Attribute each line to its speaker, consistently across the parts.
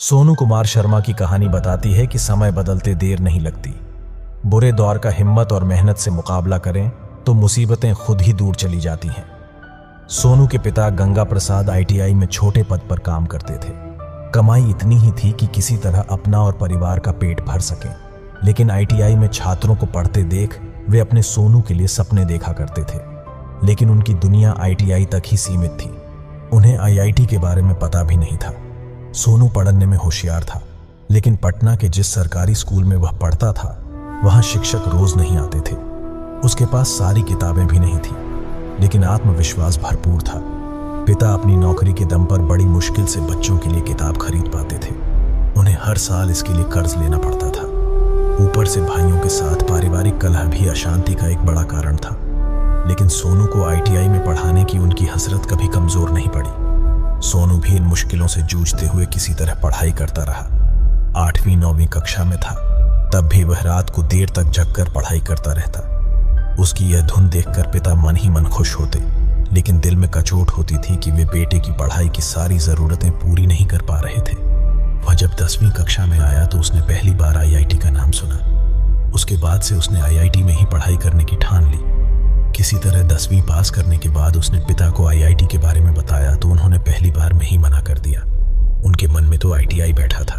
Speaker 1: सोनू कुमार शर्मा की कहानी बताती है कि समय बदलते देर नहीं लगती। बुरे दौर का हिम्मत और मेहनत से मुकाबला करें तो मुसीबतें खुद ही दूर चली जाती हैं। सोनू के पिता गंगा प्रसाद आईटीआई में छोटे पद पर काम करते थे। कमाई इतनी ही थी कि किसी तरह अपना और परिवार का पेट भर सके, लेकिन आईटीआई में छात्रों को पढ़ते देख वे अपने सोनू के लिए सपने देखा करते थे। लेकिन उनकी दुनिया आईटीआई तक ही सीमित थी। उन्हें आईआईटी के बारे में पता भी नहीं था। सोनू पढ़ने में होशियार था, लेकिन पटना के जिस सरकारी स्कूल में वह पढ़ता था वहां शिक्षक रोज नहीं आते थे। उसके पास सारी किताबें भी नहीं थी, लेकिन आत्मविश्वास भरपूर था। पिता अपनी नौकरी के दम पर बड़ी मुश्किल से बच्चों के लिए किताब खरीद पाते थे। उन्हें हर साल इसके लिए कर्ज लेना पड़ता था। ऊपर से भाइयों के साथ पारिवारिक कलह भी अशांति का एक बड़ा कारण था। लेकिन सोनू को आईटीआई में पढ़ाने की उनकी हसरत कभी कमजोर नहीं पड़ी। सोनू भी इन मुश्किलों से जूझते हुए किसी तरह पढ़ाई करता रहा। 8वीं 9वीं कक्षा में था, तब भी वह रात को देर तक जगकर पढ़ाई करता रहता। उसकी यह धुन देखकर पिता मन ही मन खुश होते, लेकिन दिल में कचोट होती थी कि वे बेटे की पढ़ाई की सारी जरूरतें पूरी नहीं कर पा रहे थे। वह जब 10वीं कक्षा में आया तो उसने पहली बार आईआईटी का नाम सुना। उसके बाद से उसने आईआईटी में ही पढ़ाई करने की ठान ली। किसी तरह 10वीं पास करने के बाद उसने पिता को आईआईटी के बारे में बताया तो उन्होंने पहली बार में ही मना कर दिया। उनके मन में तो आईटीआई बैठा था।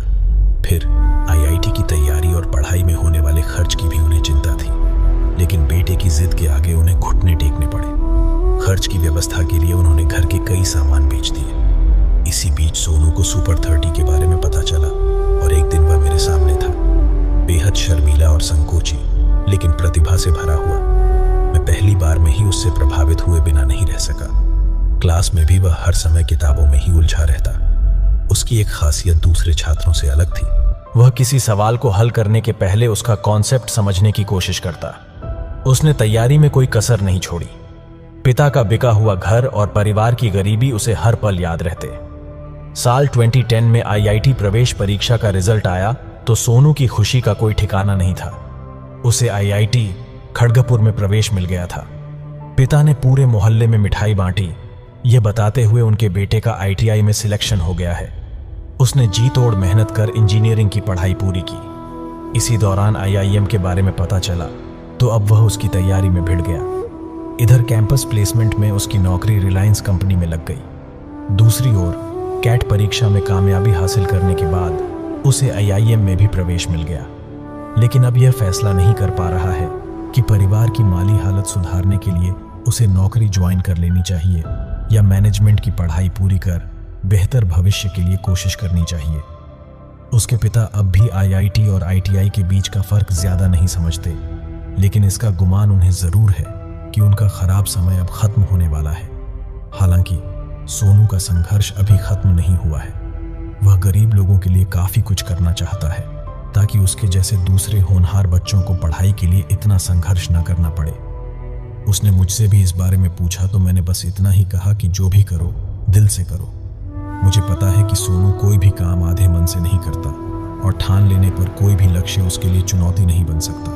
Speaker 1: फिर आईआईटी की तैयारी और पढ़ाई में होने वाले खर्च की भी उन्हें चिंता थी, लेकिन बेटे की जिद के आगे उन्हें घुटने टेकने पड़े। खर्च की व्यवस्था के लिए उन्होंने घर के कई सामान बेच दिए। इसी बीच सोनू को सुपर 30 के बारे में पता चला और एक दिन वह मेरे सामने था, बेहद शर्मीला और संकोची, लेकिन प्रतिभा से भरा हुआ। मैं पहली बार में ही उससे प्रभावित हुए बिना नहीं रह सका। क्लास में भी वह हर समय किताबों में ही उलझा रहता। उसकी एक खासियत दूसरे छात्रों से अलग थी। वह किसी सवाल को हल करने के पहले उसका कॉन्सेप्ट समझने की कोशिश करता। उसने तैयारी में कोई कसर नहीं छोड़ी। पिता का बिका हुआ घर और परिवार की गरीबी उसे हर पल याद रहते। साल 2010 में आईआईटी प्रवेश परीक्षा का रिजल्ट आया तो सोनू की खुशी का कोई ठिकाना नहीं था। उसे आईआईटी खड़गपुर में प्रवेश मिल गया था। पिता ने पूरे मोहल्ले में मिठाई बांटी, ये बताते हुए उनके बेटे का आईटीआई में सिलेक्शन हो गया है। उसने जी तोड़ मेहनत कर इंजीनियरिंग की पढ़ाई पूरी की। इसी दौरान आईआईएम के बारे में पता चला तो अब वह उसकी तैयारी में भिड़ गया। इधर कैंपस प्लेसमेंट में उसकी नौकरी रिलायंस कंपनी में लग गई। दूसरी ओर कैट परीक्षा में कामयाबी हासिल करने के बाद उसे आईआईएम में भी प्रवेश मिल गया। लेकिन अब यह फैसला नहीं कर पा रहा है कि परिवार की माली हालत सुधारने के लिए उसे नौकरी ज्वाइन कर लेनी चाहिए या मैनेजमेंट की पढ़ाई पूरी कर बेहतर भविष्य के लिए कोशिश करनी चाहिए। उसके पिता अब भी आईआईटी और आईटीआई के बीच का फर्क ज्यादा नहीं समझते, लेकिन इसका गुमान उन्हें जरूर है कि उनका खराब समय अब खत्म होने वाला है। हालांकि सोनू का संघर्ष अभी खत्म नहीं हुआ है। वह गरीब लोगों के लिए काफी कुछ करना चाहता है ताकि उसके जैसे दूसरे होनहार बच्चों को पढ़ाई के लिए इतना संघर्ष न करना पड़े। उसने मुझसे भी इस बारे में पूछा तो मैंने बस इतना ही कहा कि जो भी करो दिल से करो। मुझे पता है कि सोनू कोई भी काम आधे मन से नहीं करता और ठान लेने पर कोई भी लक्ष्य उसके लिए चुनौती नहीं बन सकता।